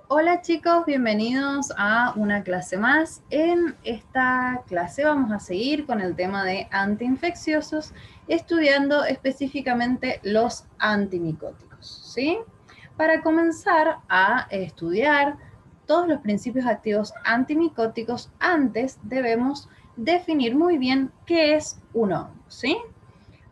Hola chicos, bienvenidos a una clase más. En esta clase vamos a seguir con el tema de antiinfecciosos, estudiando específicamente los antimicóticos, ¿sí? Para comenzar a estudiar todos los principios activos antimicóticos, antes debemos definir muy bien qué es un hongo, ¿sí?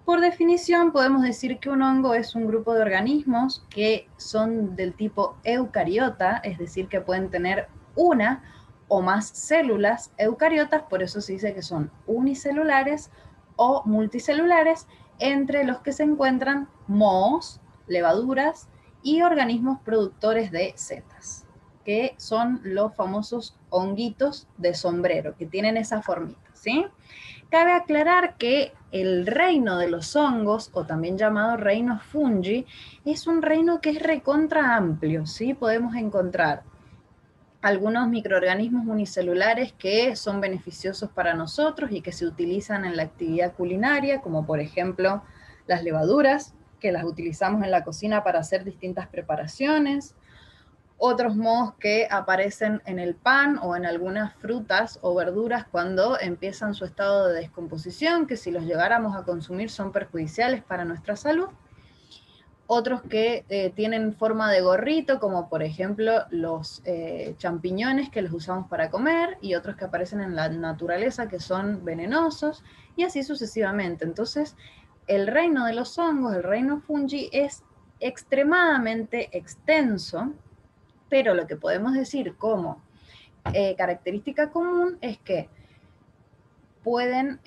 Por definición, podemos decir que un hongo es un grupo de organismos que son del tipo eucariota, es decir, que pueden tener una o más células eucariotas, por eso se dice que son unicelulares o multicelulares, entre los que se encuentran mohos, levaduras y organismos productores de setas, que son los famosos honguitos de sombrero, que tienen esa formita, ¿sí? Cabe aclarar que el reino de los hongos, o también llamado reino fungi, es un reino que es recontra amplio, ¿sí? Podemos encontrar algunos microorganismos unicelulares que son beneficiosos para nosotros y que se utilizan en la actividad culinaria, como por ejemplo las levaduras, que las utilizamos en la cocina para hacer distintas preparaciones, otros mohos que aparecen en el pan o en algunas frutas o verduras cuando empiezan su estado de descomposición, que si los llegáramos a consumir son perjudiciales para nuestra salud. Otros que tienen forma de gorrito, como por ejemplo los champiñones que los usamos para comer, y otros que aparecen en la naturaleza que son venenosos, y así sucesivamente. Entonces, el reino de los hongos, el reino fungi, es extremadamente extenso, pero lo que podemos decir como característica común es que pueden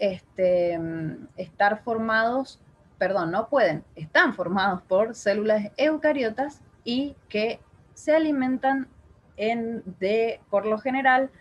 estar formados, perdón, no pueden, están formados por células eucariotas y que se alimentan por lo general,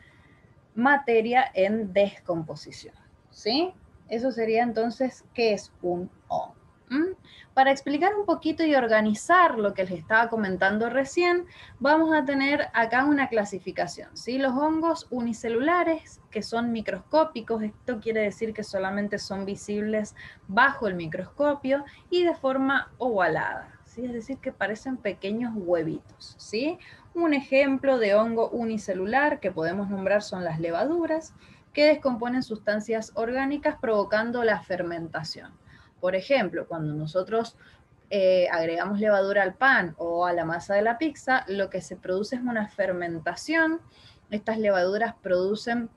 materia en descomposición, ¿sí? Eso sería entonces, ¿qué es un hongo? ¿Mm? Para explicar un poquito y organizar lo que les estaba comentando recién, vamos a tener acá una clasificación, ¿sí? Los hongos unicelulares, que son microscópicos, esto quiere decir que solamente son visibles bajo el microscopio y de forma ovalada, ¿sí? Es decir, que parecen pequeños huevitos, ¿sí? Un ejemplo de hongo unicelular que podemos nombrar son las levaduras, que descomponen sustancias orgánicas provocando la fermentación. Por ejemplo, cuando nosotros agregamos levadura al pan o a la masa de la pizza, lo que se produce es una fermentación. Estas levaduras producen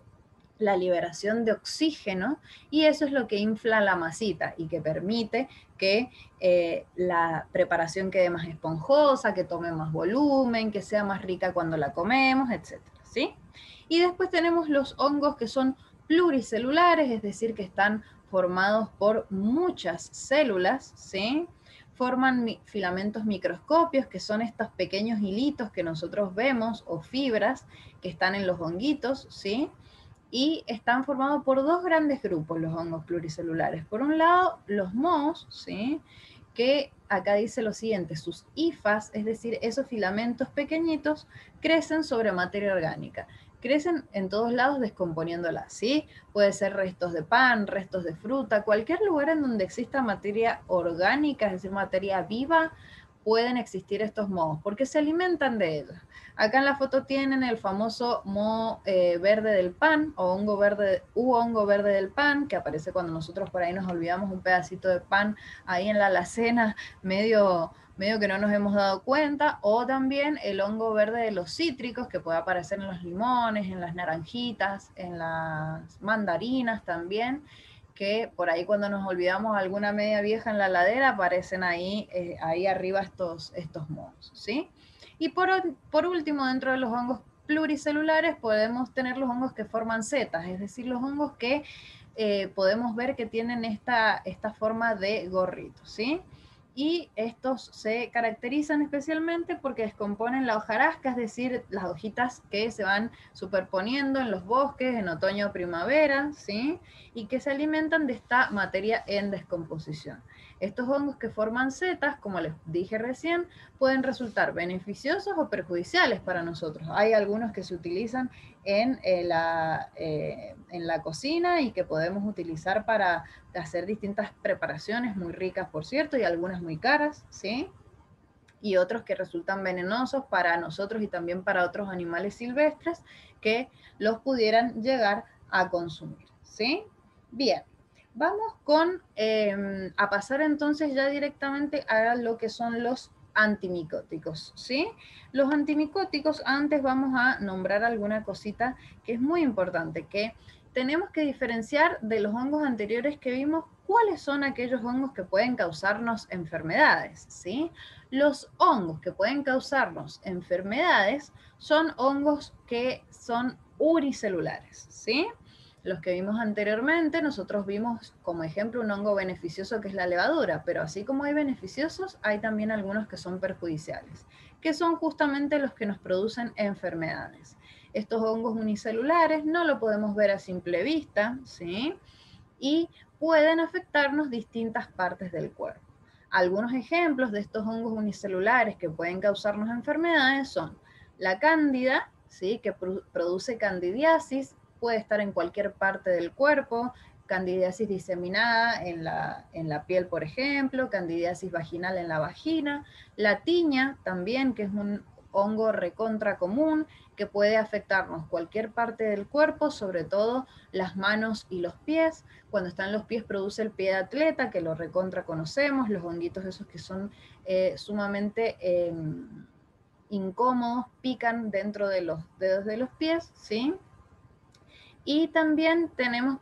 la liberación de oxígeno y eso es lo que infla la masita y que permite que la preparación quede más esponjosa, que tome más volumen, que sea más rica cuando la comemos, etcétera, ¿sí? Y después tenemos los hongos que son pluricelulares, es decir, que están formados por muchas células, ¿sí? Forman filamentos microscopios, que son estos pequeños hilitos que nosotros vemos, o fibras que están en los honguitos, ¿sí? Y están formados por dos grandes grupos los hongos pluricelulares. Por un lado, los mohos, ¿sí? Que acá dice lo siguiente, sus hifas, es decir, esos filamentos pequeñitos, crecen sobre materia orgánica. Crecen en todos lados descomponiéndola, ¿sí? Puede ser restos de pan, restos de fruta, cualquier lugar en donde exista materia orgánica, es decir, materia viva, pueden existir estos mohos, porque se alimentan de ella. Acá en la foto tienen el famoso moho verde del pan o hongo verde del pan, que aparece cuando nosotros por ahí nos olvidamos un pedacito de pan ahí en la alacena, medio que no nos hemos dado cuenta, o también el hongo verde de los cítricos, que puede aparecer en los limones, en las naranjitas, en las mandarinas también, que por ahí cuando nos olvidamos alguna media vieja en la ladera aparecen ahí arriba estos mohos, ¿sí? Y por último, dentro de los hongos pluricelulares podemos tener los hongos que forman setas, es decir, los hongos que podemos ver que tienen esta forma de gorrito, ¿sí? Y estos se caracterizan especialmente porque descomponen la hojarasca, es decir, las hojitas que se van superponiendo en los bosques en otoño o primavera, ¿sí? Y que se alimentan de esta materia en descomposición. Estos hongos que forman setas, como les dije recién, pueden resultar beneficiosos o perjudiciales para nosotros. Hay algunos que se utilizan en la cocina y que podemos utilizar para hacer distintas preparaciones muy ricas, por cierto, y algunas muy caras, ¿sí? y otros que resultan venenosos para nosotros y también para otros animales silvestres que los pudieran llegar a consumir, ¿sí? Bien, vamos a pasar entonces ya directamente a lo que son los antimicóticos, ¿sí? Los antimicóticos, antes vamos a nombrar alguna cosita que es muy importante, que tenemos que diferenciar de los hongos anteriores que vimos cuáles son aquellos hongos que pueden causarnos enfermedades, ¿sí? Los hongos que pueden causarnos enfermedades son hongos que son unicelulares, ¿sí? Los que vimos anteriormente, nosotros vimos como ejemplo un hongo beneficioso que es la levadura, pero así como hay beneficiosos, hay también algunos que son perjudiciales, que son justamente los que nos producen enfermedades. Estos hongos unicelulares no lo podemos ver a simple vista, ¿sí? Y pueden afectarnos distintas partes del cuerpo. Algunos ejemplos de estos hongos unicelulares que pueden causarnos enfermedades son la cándida, ¿sí? Que produce candidiasis, puede estar en cualquier parte del cuerpo, candidiasis diseminada en la piel, por ejemplo, candidiasis vaginal en la vagina, la tiña también, que es un hongo recontra común, que puede afectarnos cualquier parte del cuerpo, sobre todo las manos y los pies. Cuando están los pies produce el pie de atleta, que lo recontra conocemos, los honguitos esos que son sumamente incómodos, pican dentro de los dedos de los pies, ¿sí? Y también tenemos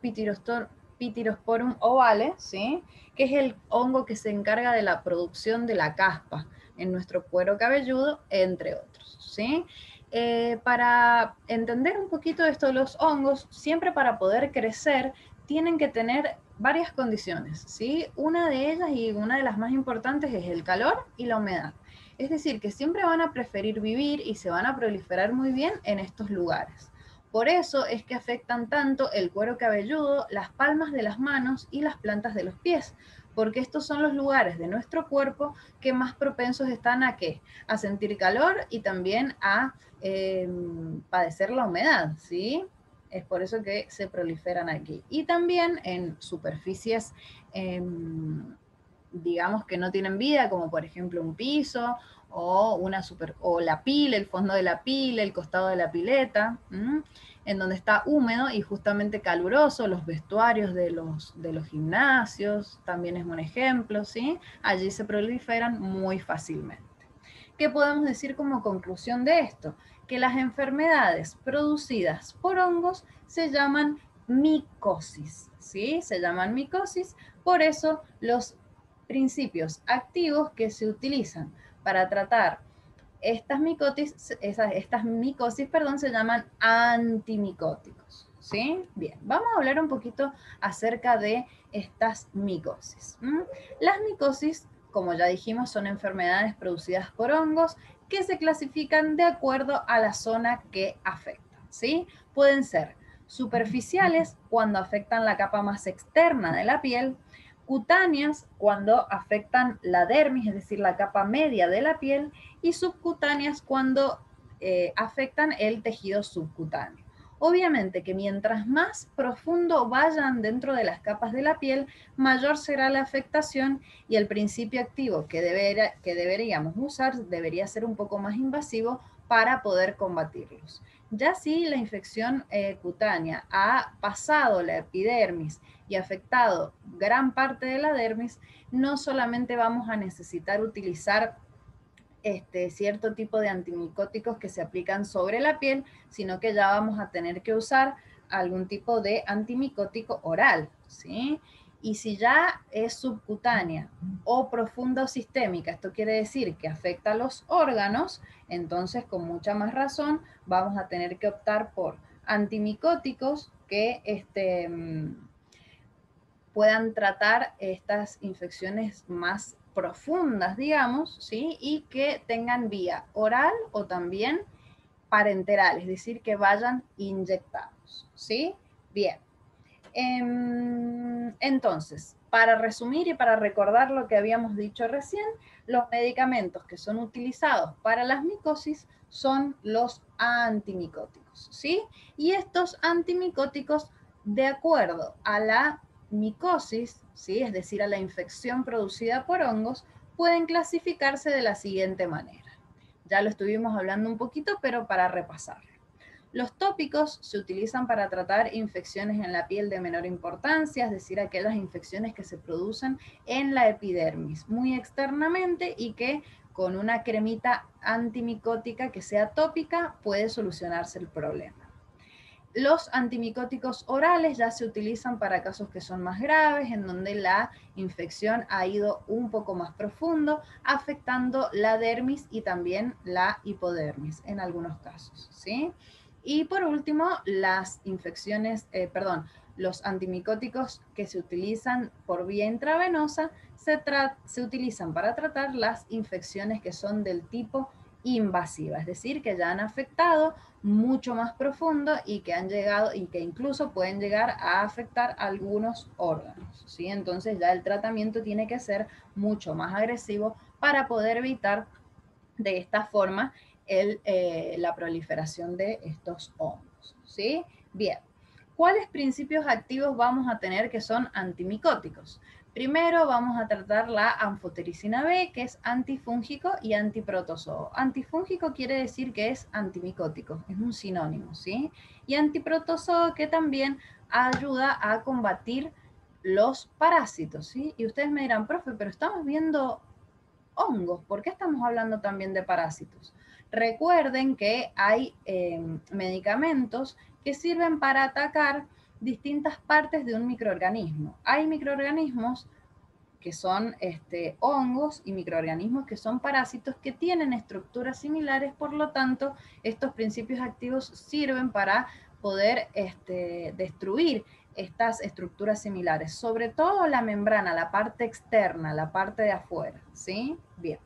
Pityrosporum ovale, ¿sí? Que es el hongo que se encarga de la producción de la caspa en nuestro cuero cabelludo, entre otros, ¿sí? Para entender un poquito esto de los hongos, siempre para poder crecer, tienen que tener varias condiciones, ¿sí? Una de ellas y una de las más importantes es el calor y la humedad. Es decir, que siempre van a preferir vivir y se van a proliferar muy bien en estos lugares. Por eso es que afectan tanto el cuero cabelludo, las palmas de las manos y las plantas de los pies, porque estos son los lugares de nuestro cuerpo que más propensos están a ¿qué? A sentir calor y también a padecer la humedad, ¿sí? Es por eso que se proliferan aquí. Y también en superficies, digamos, que no tienen vida, como por ejemplo un piso o la pila, el fondo de la pila, el costado de la pileta, en donde está húmedo y justamente caluroso, los vestuarios de los gimnasios, también es un ejemplo, ¿sí? Allí se proliferan muy fácilmente. ¿Qué podemos decir como conclusión de esto? Que las enfermedades producidas por hongos se llaman micosis, ¿sí? Se llaman micosis, por eso los principios activos que se utilizan para tratar estas micosis, perdón, se llaman antimicóticos, ¿sí? Bien, vamos a hablar un poquito acerca de estas micosis. Las micosis, como ya dijimos, son enfermedades producidas por hongos que se clasifican de acuerdo a la zona que afectan, ¿sí? Pueden ser superficiales cuando afectan la capa más externa de la piel, cutáneas cuando afectan la dermis, es decir, la capa media de la piel, y subcutáneas cuando afectan el tejido subcutáneo. Obviamente que mientras más profundo vayan dentro de las capas de la piel, mayor será la afectación y el principio activo que deberíamos usar debería ser un poco más invasivo para poder combatirlos. Ya si la infección cutánea ha pasado la epidermis y afectado gran parte de la dermis, no solamente vamos a necesitar utilizar cierto tipo de antimicóticos que se aplican sobre la piel, sino que ya vamos a tener que usar algún tipo de antimicótico oral, ¿sí? Y si ya es subcutánea o profunda o sistémica, esto quiere decir que afecta a los órganos, entonces con mucha más razón vamos a tener que optar por antimicóticos que puedan tratar estas infecciones más profundas, digamos, ¿sí? Y que tengan vía oral o también parenteral, es decir, que vayan inyectados, ¿sí? Bien. Entonces, para resumir y para recordar lo que habíamos dicho recién, los medicamentos que son utilizados para las micosis son los antimicóticos, ¿sí? Y estos antimicóticos, de acuerdo a la micosis, ¿sí? Es decir, a la infección producida por hongos, pueden clasificarse de la siguiente manera. Ya lo estuvimos hablando un poquito, pero para repasar. Los tópicos se utilizan para tratar infecciones en la piel de menor importancia, es decir, aquellas infecciones que se producen en la epidermis, muy externamente y que con una cremita antimicótica que sea tópica puede solucionarse el problema. Los antimicóticos orales ya se utilizan para casos que son más graves, en donde la infección ha ido un poco más profundo, afectando la dermis y también la hipodermis en algunos casos, ¿sí? Y por último, las infecciones, los antimicóticos que se utilizan por vía intravenosa se utilizan para tratar las infecciones que son del tipo invasiva, es decir, que ya han afectado mucho más profundo y que han llegado y que incluso pueden llegar a afectar algunos órganos, ¿sí? Entonces ya el tratamiento tiene que ser mucho más agresivo para poder evitar de esta forma la proliferación de estos hongos, ¿sí? Bien, ¿cuáles principios activos vamos a tener que son antimicóticos? Primero vamos a tratar la anfotericina B, que es antifúngico y antiprotozoo. Antifúngico quiere decir que es antimicótico, es un sinónimo, ¿sí? Y antiprotozoo que también ayuda a combatir los parásitos, ¿sí? Y ustedes me dirán, profe, pero estamos viendo hongos, ¿por qué estamos hablando también de parásitos? Recuerden que hay medicamentos que sirven para atacar distintas partes de un microorganismo. Hay microorganismos que son hongos y microorganismos que son parásitos que tienen estructuras similares, por lo tanto, estos principios activos sirven para poder destruir estas estructuras similares, sobre todo la membrana, la parte externa, la parte de afuera, ¿sí? Bien.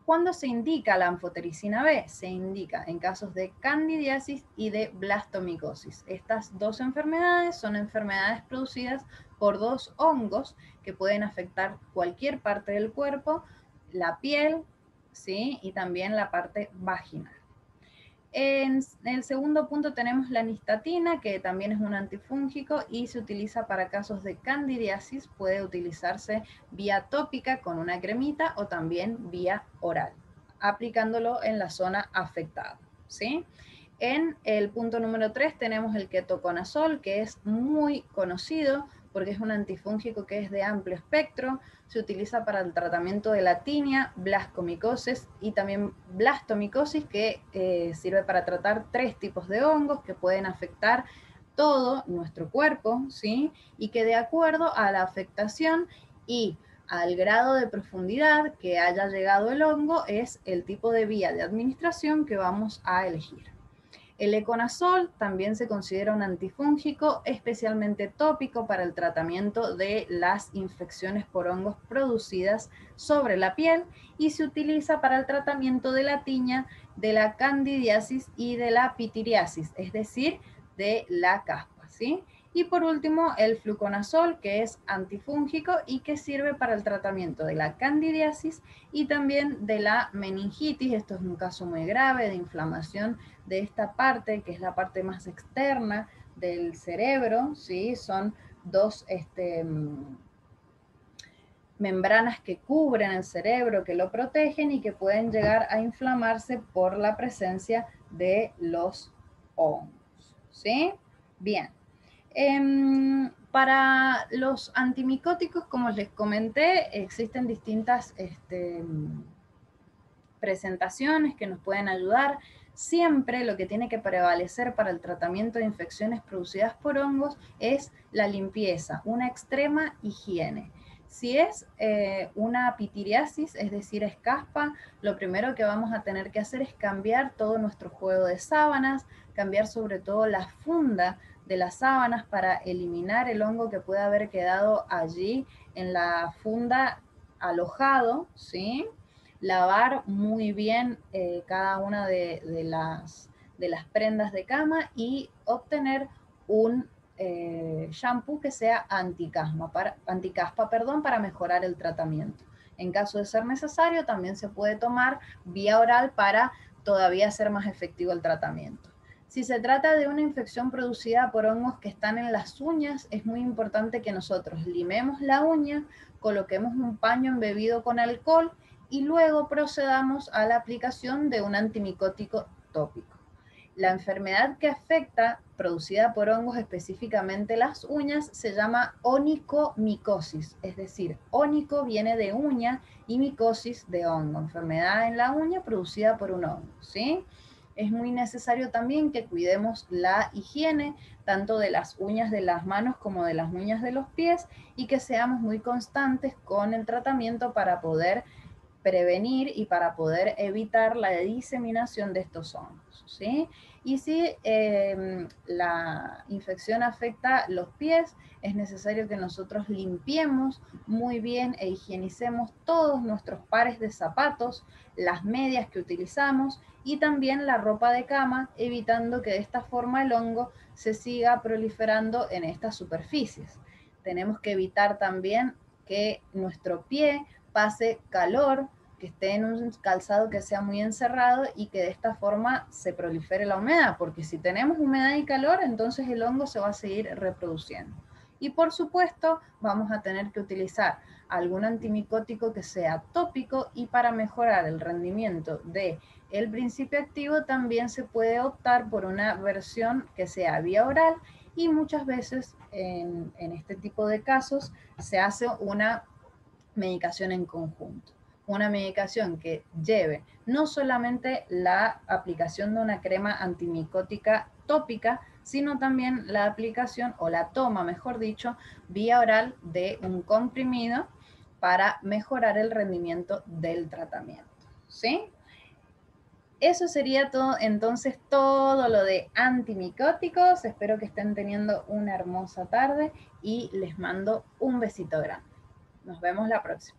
¿Cuándo se indica la anfotericina B? Se indica en casos de candidiasis y de blastomicosis. Estas dos enfermedades son enfermedades producidas por dos hongos que pueden afectar cualquier parte del cuerpo, la piel, ¿sí? Y también la parte vaginal. En el segundo punto tenemos la nistatina, que también es un antifúngico y se utiliza para casos de candidiasis. Puede utilizarse vía tópica con una cremita o también vía oral, aplicándolo en la zona afectada, ¿sí? En el punto número 3 tenemos el ketoconazol, que es muy conocido porque es un antifúngico que es de amplio espectro. Se utiliza para el tratamiento de la tinea, blascomicosis y también blastomicosis, que sirve para tratar 3 tipos de hongos que pueden afectar todo nuestro cuerpo, ¿sí? Y que de acuerdo a la afectación y al grado de profundidad que haya llegado el hongo es el tipo de vía de administración que vamos a elegir. El econazol también se considera un antifúngico, especialmente tópico para el tratamiento de las infecciones por hongos producidas sobre la piel y se utiliza para el tratamiento de la tiña, de la candidiasis y de la pitiriasis, es decir, de la caspa, ¿sí? Y por último, el fluconazol, que es antifúngico y que sirve para el tratamiento de la candidiasis y también de la meningitis. Esto es un caso muy grave de inflamación de esta parte, que es la parte más externa del cerebro, ¿sí? Son dos membranas que cubren el cerebro, que lo protegen y que pueden llegar a inflamarse por la presencia de los hongos, ¿sí? Bien. Para los antimicóticos, como les comenté, existen distintas presentaciones que nos pueden ayudar. Siempre lo que tiene que prevalecer para el tratamiento de infecciones producidas por hongos es la limpieza, una extrema higiene. Si es una pitiriasis, es decir, es caspa, lo primero que vamos a tener que hacer es cambiar todo nuestro juego de sábanas, cambiar sobre todo la funda de las sábanas para eliminar el hongo que pueda haber quedado allí en la funda alojado, ¿sí? Lavar muy bien cada una de las prendas de cama y obtener un shampoo que sea anticaspa, para mejorar el tratamiento. En caso de ser necesario, también se puede tomar vía oral para todavía hacer más efectivo el tratamiento. Si se trata de una infección producida por hongos que están en las uñas, es muy importante que nosotros limemos la uña, coloquemos un paño embebido con alcohol y luego procedamos a la aplicación de un antimicótico tópico. La enfermedad que afecta, producida por hongos específicamente las uñas, se llama onicomicosis, es decir, ónico viene de uña y micosis de hongo, enfermedad en la uña producida por un hongo, ¿sí? Es muy necesario también que cuidemos la higiene, tanto de las uñas de las manos como de las uñas de los pies, y que seamos muy constantes con el tratamiento para poder prevenir y para poder evitar la diseminación de estos hongos, ¿sí? Y si la infección afecta los pies, es necesario que nosotros limpiemos muy bien e higienicemos todos nuestros pares de zapatos, las medias que utilizamos y también la ropa de cama, evitando que de esta forma el hongo se siga proliferando en estas superficies. Tenemos que evitar también que nuestro pie pase calor, que esté en un calzado que sea muy encerrado y que de esta forma se prolifere la humedad, porque si tenemos humedad y calor, entonces el hongo se va a seguir reproduciendo. Y por supuesto, vamos a tener que utilizar algún antimicótico que sea tópico, y para mejorar el rendimiento del principio activo también se puede optar por una versión que sea vía oral, y muchas veces en este tipo de casos se hace una medicación en conjunto. Una medicación que lleve no solamente la aplicación de una crema antimicótica tópica, sino también la aplicación o la toma, mejor dicho, vía oral de un comprimido para mejorar el rendimiento del tratamiento, ¿sí? Eso sería todo, entonces, todo lo de antimicóticos. Espero que estén teniendo una hermosa tarde y les mando un besito grande. Nos vemos la próxima.